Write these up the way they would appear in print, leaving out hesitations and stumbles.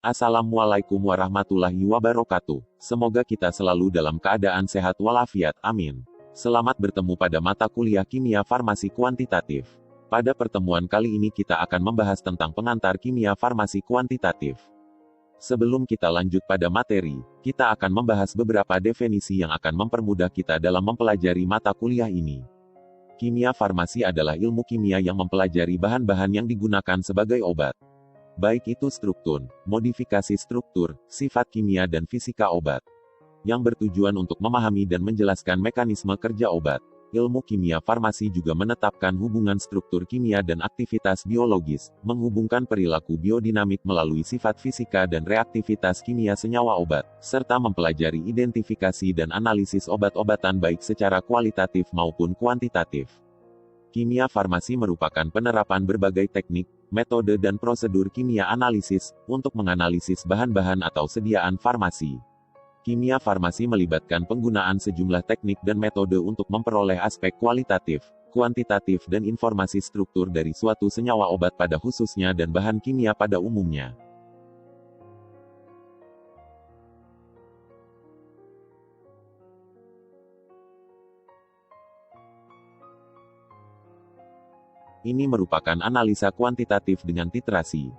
Assalamualaikum warahmatullahi wabarakatuh. Semoga kita selalu dalam keadaan sehat walafiat, amin. Selamat bertemu pada mata kuliah Kimia Farmasi Kuantitatif. Pada pertemuan kali ini kita akan membahas tentang pengantar kimia farmasi kuantitatif. Sebelum kita lanjut pada materi, kita akan membahas beberapa definisi yang akan mempermudah kita dalam mempelajari mata kuliah ini. Kimia farmasi adalah ilmu kimia yang mempelajari bahan-bahan yang digunakan sebagai obat. Baik itu struktur, modifikasi struktur, sifat kimia dan fisika obat. Yang bertujuan untuk memahami dan menjelaskan mekanisme kerja obat. Ilmu kimia farmasi juga menetapkan hubungan struktur kimia dan aktivitas biologis, menghubungkan perilaku biodinamik melalui sifat fisika dan reaktivitas kimia senyawa obat, serta mempelajari identifikasi dan analisis obat-obatan baik secara kualitatif maupun kuantitatif. Kimia farmasi merupakan penerapan berbagai teknik, metode dan prosedur kimia analisis, untuk menganalisis bahan-bahan atau sediaan farmasi. Kimia farmasi melibatkan penggunaan sejumlah teknik dan metode untuk memperoleh aspek kualitatif, kuantitatif dan informasi struktur dari suatu senyawa obat pada khususnya dan bahan kimia pada umumnya. Ini merupakan analisa kuantitatif dengan titrasi.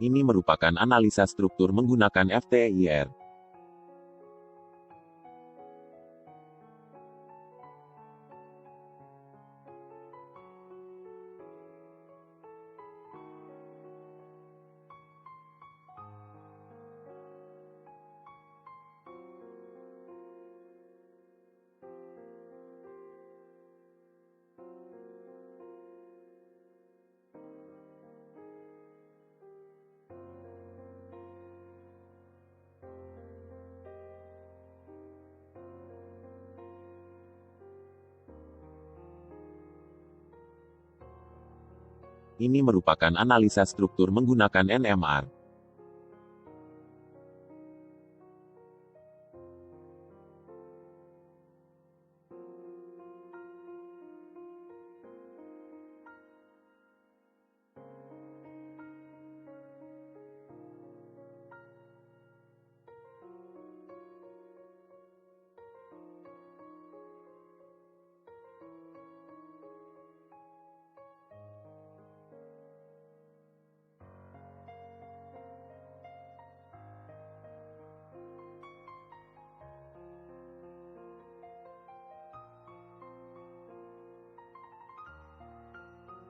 Ini merupakan analisa struktur menggunakan FTIR. Ini merupakan analisa struktur menggunakan NMR.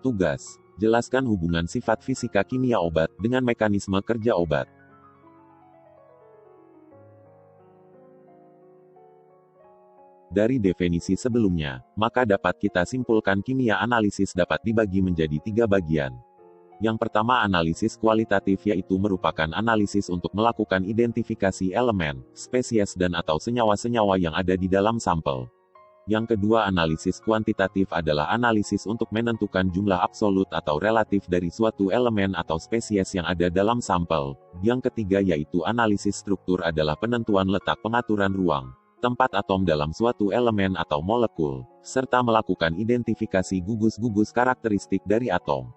Tugas: jelaskan hubungan sifat fisika kimia obat dengan mekanisme kerja obat. Dari definisi sebelumnya, maka dapat kita simpulkan kimia analisis dapat dibagi menjadi 3 bagian. Yang pertama analisis kualitatif yaitu merupakan analisis untuk melakukan identifikasi elemen, spesies dan atau senyawa-senyawa yang ada di dalam sampel. Yang kedua analisis kuantitatif adalah analisis untuk menentukan jumlah absolut atau relatif dari suatu elemen atau spesies yang ada dalam sampel. Yang ketiga yaitu analisis struktur adalah penentuan letak pengaturan ruang, tempat atom dalam suatu elemen atau molekul, serta melakukan identifikasi gugus-gugus karakteristik dari atom.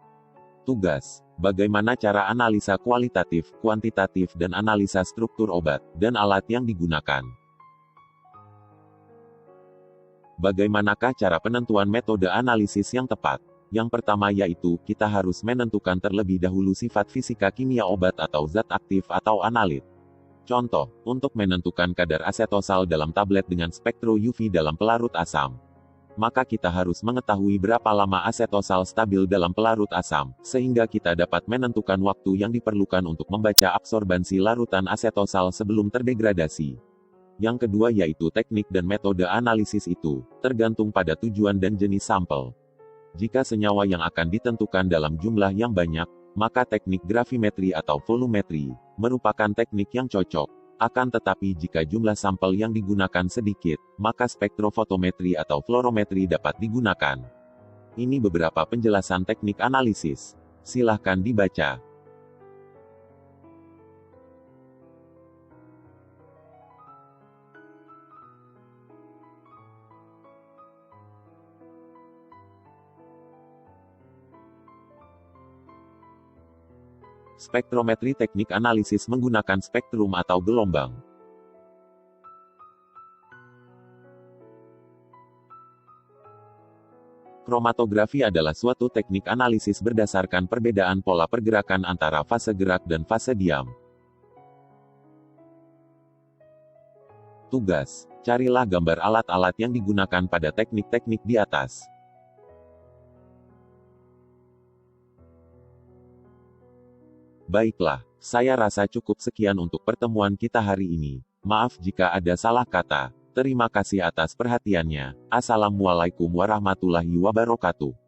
Tugas: bagaimana cara analisa kualitatif, kuantitatif dan analisa struktur obat, dan alat yang digunakan. Bagaimanakah cara penentuan metode analisis yang tepat? Yang pertama yaitu, kita harus menentukan terlebih dahulu sifat fisika kimia obat atau zat aktif atau analit. Contoh, untuk menentukan kadar asetosal dalam tablet dengan spektro UV dalam pelarut asam. Maka kita harus mengetahui berapa lama asetosal stabil dalam pelarut asam, sehingga kita dapat menentukan waktu yang diperlukan untuk membaca absorbansi larutan asetosal sebelum terdegradasi. Yang kedua yaitu teknik dan metode analisis itu, tergantung pada tujuan dan jenis sampel. Jika senyawa yang akan ditentukan dalam jumlah yang banyak, maka teknik gravimetri atau volumetri, merupakan teknik yang cocok. Akan tetapi jika jumlah sampel yang digunakan sedikit, maka spektrofotometri atau fluorometri dapat digunakan. Ini beberapa penjelasan teknik analisis. Silahkan dibaca. Spektrometri teknik analisis menggunakan spektrum atau gelombang. Kromatografi adalah suatu teknik analisis berdasarkan perbedaan pola pergerakan antara fase gerak dan fase diam. Tugas: carilah gambar alat-alat yang digunakan pada teknik-teknik di atas. Baiklah, saya rasa cukup sekian untuk pertemuan kita hari ini. Maaf jika ada salah kata. Terima kasih atas perhatiannya. Assalamualaikum warahmatullahi wabarakatuh.